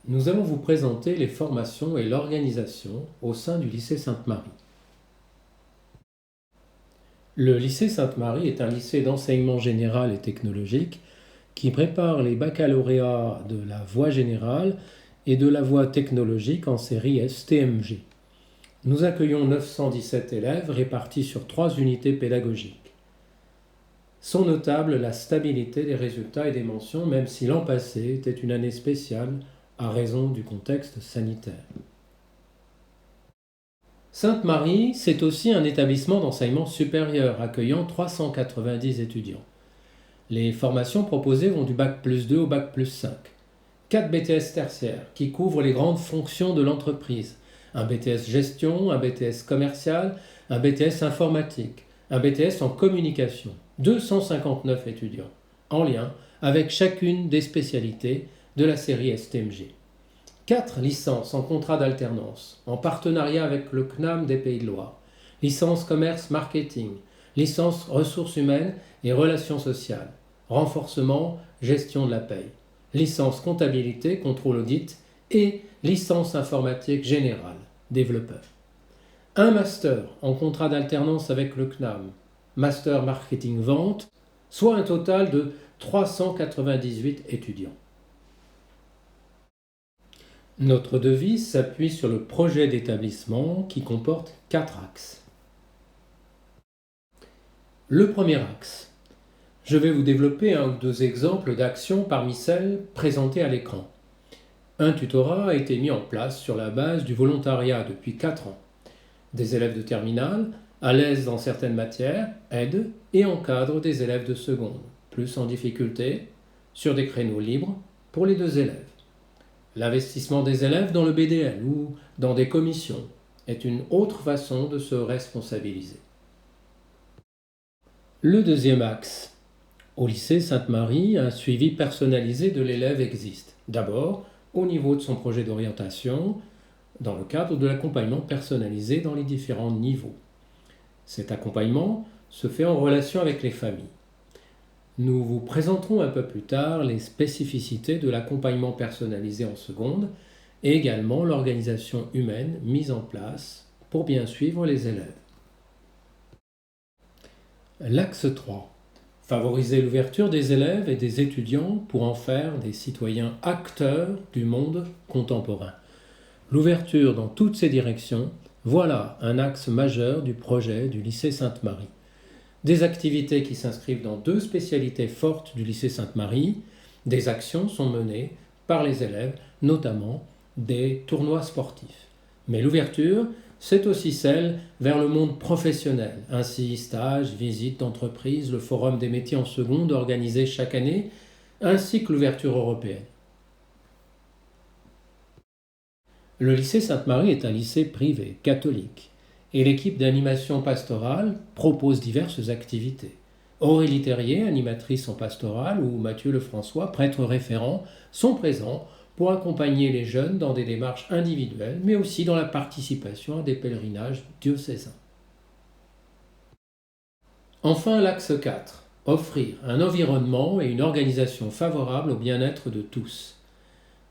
nous allons vous présenter les formations et l'organisation au sein du lycée Sainte-Marie. Le lycée Sainte-Marie est un lycée d'enseignement général et technologique qui prépare les baccalauréats de la voie générale et de la voie technologique en série STMG. Nous accueillons 917 élèves répartis sur 3 unités pédagogiques. Sont notables la stabilité des résultats et des mentions, même si l'an passé était une année spéciale à raison du contexte sanitaire. Sainte-Marie, c'est aussi un établissement d'enseignement supérieur accueillant 390 étudiants. Les formations proposées vont du bac plus 2 au bac plus 5. 4 BTS tertiaires qui couvrent les grandes fonctions de l'entreprise. Un BTS gestion, un BTS commercial, un BTS informatique, un BTS en communication. 259 étudiants, en lien avec chacune des spécialités de la série STMG. 4 licences en contrat d'alternance, en partenariat avec le CNAM des Pays de Loire. Licence commerce marketing, licence ressources humaines et relations sociales, renforcement, gestion de la paye, licence comptabilité, contrôle audit et licence informatique générale, développeur. Un master en contrat d'alternance avec le CNAM, master marketing vente, soit un total de 398 étudiants. Notre devise s'appuie sur le projet d'établissement qui comporte 4 axes. Le premier axe. Je vais vous développer 1 ou 2 exemples d'actions parmi celles présentées à l'écran. Un tutorat a été mis en place sur la base du volontariat depuis 4 ans. Des élèves de terminale, à l'aise dans certaines matières, aident et encadrent des élèves de seconde, plus en difficulté, sur des créneaux libres pour les 2 élèves. L'investissement des élèves dans le BDL ou dans des commissions est une autre façon de se responsabiliser. Le deuxième axe. Au lycée Sainte-Marie, un suivi personnalisé de l'élève existe. D'abord, au niveau de son projet d'orientation, dans le cadre de l'accompagnement personnalisé dans les différents niveaux. Cet accompagnement se fait en relation avec les familles. Nous vous présenterons un peu plus tard les spécificités de l'accompagnement personnalisé en seconde et également l'organisation humaine mise en place pour bien suivre les élèves. L'axe 3. Favoriser l'ouverture des élèves et des étudiants pour en faire des citoyens acteurs du monde contemporain. L'ouverture dans toutes ces directions, voilà un axe majeur du projet du lycée Sainte-Marie. Des activités qui s'inscrivent dans 2 spécialités fortes du lycée Sainte-Marie. Des actions sont menées par les élèves, notamment des tournois sportifs. Mais l'ouverture, c'est aussi celle vers le monde professionnel. Ainsi, stages, visites d'entreprise, le forum des métiers en seconde organisé chaque année, ainsi que l'ouverture européenne. Le lycée Sainte-Marie est un lycée privé, catholique, et l'équipe d'animation pastorale propose diverses activités. Aurélie Terrier, animatrice en pastorale, ou Mathieu Lefrançois, prêtre référent, sont présents pour accompagner les jeunes dans des démarches individuelles, mais aussi dans la participation à des pèlerinages diocésains. Enfin, l'axe 4. Offrir un environnement et une organisation favorable au bien-être de tous.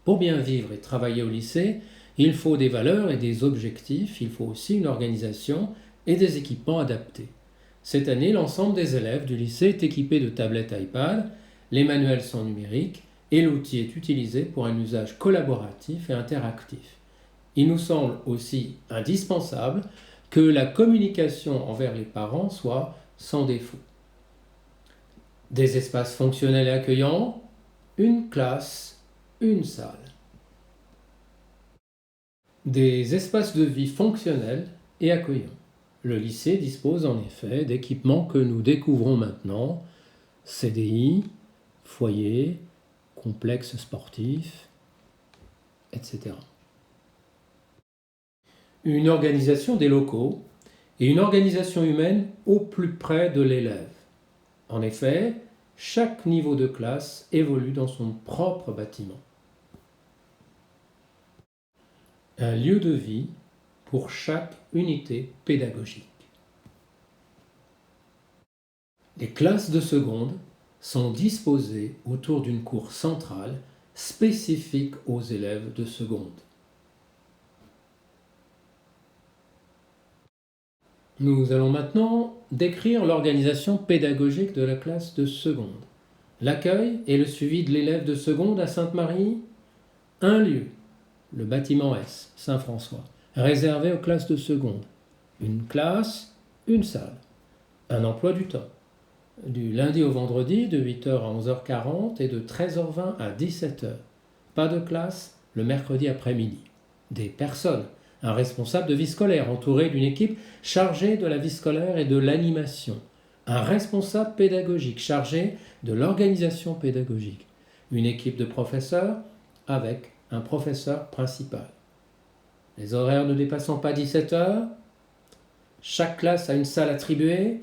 Pour bien vivre et travailler au lycée, il faut des valeurs et des objectifs, il faut aussi une organisation et des équipements adaptés. Cette année, l'ensemble des élèves du lycée est équipé de tablettes iPad, les manuels sont numériques et l'outil est utilisé pour un usage collaboratif et interactif. Il nous semble aussi indispensable que la communication envers les parents soit sans défaut. Des espaces fonctionnels et accueillants, une classe, une salle. Des espaces de vie fonctionnels et accueillants. Le lycée dispose en effet d'équipements que nous découvrons maintenant, CDI, foyer, complexe sportif, etc. Une organisation des locaux et une organisation humaine au plus près de l'élève. En effet, chaque niveau de classe évolue dans son propre bâtiment. Un lieu de vie pour chaque unité pédagogique. Les classes de seconde sont disposées autour d'une cour centrale spécifique aux élèves de seconde. Nous allons maintenant décrire l'organisation pédagogique de la classe de seconde. L'accueil et le suivi de l'élève de seconde à Sainte-Marie. Un lieu, le bâtiment S, Saint-François, réservé aux classes de seconde. Une classe, une salle. Un emploi du temps. Du lundi au vendredi, de 8h à 11h40 et de 13h20 à 17h. Pas de classe le mercredi après-midi. Des personnes. Un responsable de vie scolaire entouré d'une équipe chargée de la vie scolaire et de l'animation. Un responsable pédagogique chargé de l'organisation pédagogique. Une équipe de professeurs avec un professeur principal. Les horaires ne dépassant pas 17 heures. Chaque classe a une salle attribuée.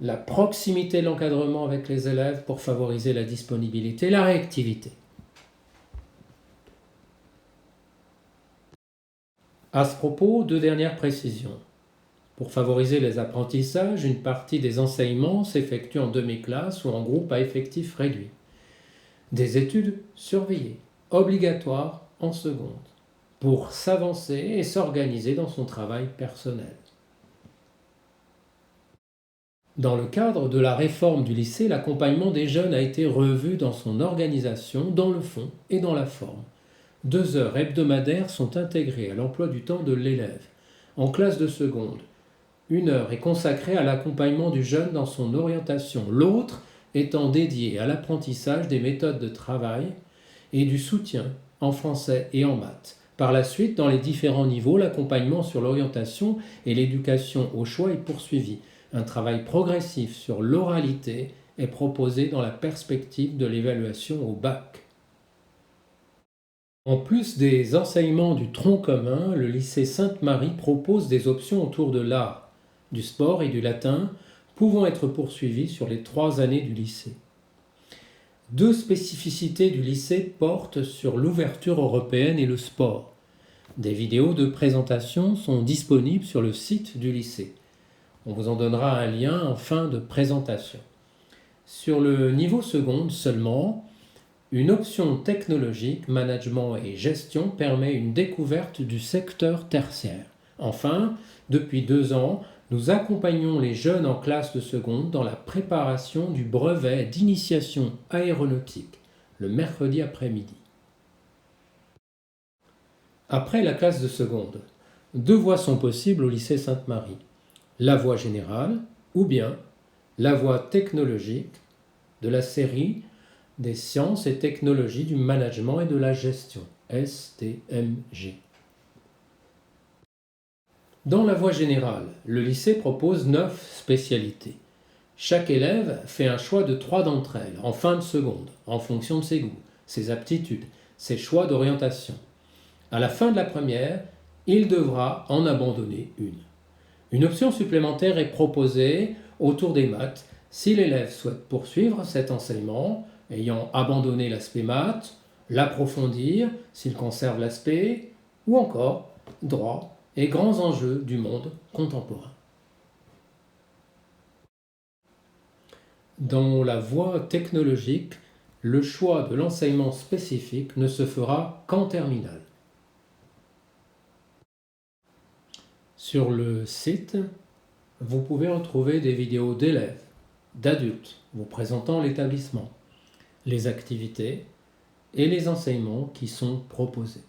La proximité de l'encadrement avec les élèves pour favoriser la disponibilité et la réactivité. À ce propos, deux dernières précisions. Pour favoriser les apprentissages, une partie des enseignements s'effectue en demi-classe ou en groupe à effectif réduit. Des études surveillées, obligatoires en seconde, pour s'avancer et s'organiser dans son travail personnel. Dans le cadre de la réforme du lycée, l'accompagnement des jeunes a été revu dans son organisation, dans le fond et dans la forme. 2 heures hebdomadaires sont intégrées à l'emploi du temps de l'élève. En classe de seconde, 1 heure est consacrée à l'accompagnement du jeune dans son orientation, l'autre étant dédiée à l'apprentissage des méthodes de travail et du soutien en français et en maths. Par la suite, dans les différents niveaux, l'accompagnement sur l'orientation et l'éducation au choix est poursuivi. Un travail progressif sur l'oralité est proposé dans la perspective de l'évaluation au bac. En plus des enseignements du tronc commun, le lycée Sainte-Marie propose des options autour de l'art, du sport et du latin, pouvant être poursuivies sur les 3 années du lycée. 2 spécificités du lycée portent sur l'ouverture européenne et le sport. Des vidéos de présentation sont disponibles sur le site du lycée. On vous en donnera un lien en fin de présentation. Sur le niveau seconde seulement, une option technologique, management et gestion permet une découverte du secteur tertiaire. Enfin, depuis 2 ans, nous accompagnons les jeunes en classe de seconde dans la préparation du brevet d'initiation aéronautique, le mercredi après-midi. Après la classe de seconde, 2 voies sont possibles au lycée Sainte-Marie. La voie générale ou bien la voie technologique de la série des sciences et technologies du management et de la gestion, STMG. Dans la voie générale, le lycée propose 9 spécialités. Chaque élève fait un choix de 3 d'entre elles, en fin de seconde, en fonction de ses goûts, ses aptitudes, ses choix d'orientation. À la fin de la première, il devra en abandonner une. Une option supplémentaire est proposée autour des maths si l'élève souhaite poursuivre cet enseignement, ayant abandonné l'aspect maths, l'approfondir s'il conserve l'aspect, ou encore droit et grands enjeux du monde contemporain. Dans la voie technologique, le choix de l'enseignement spécifique ne se fera qu'en terminale. Sur le site, vous pouvez retrouver des vidéos d'élèves, d'adultes vous présentant l'établissement, les activités et les enseignements qui sont proposés.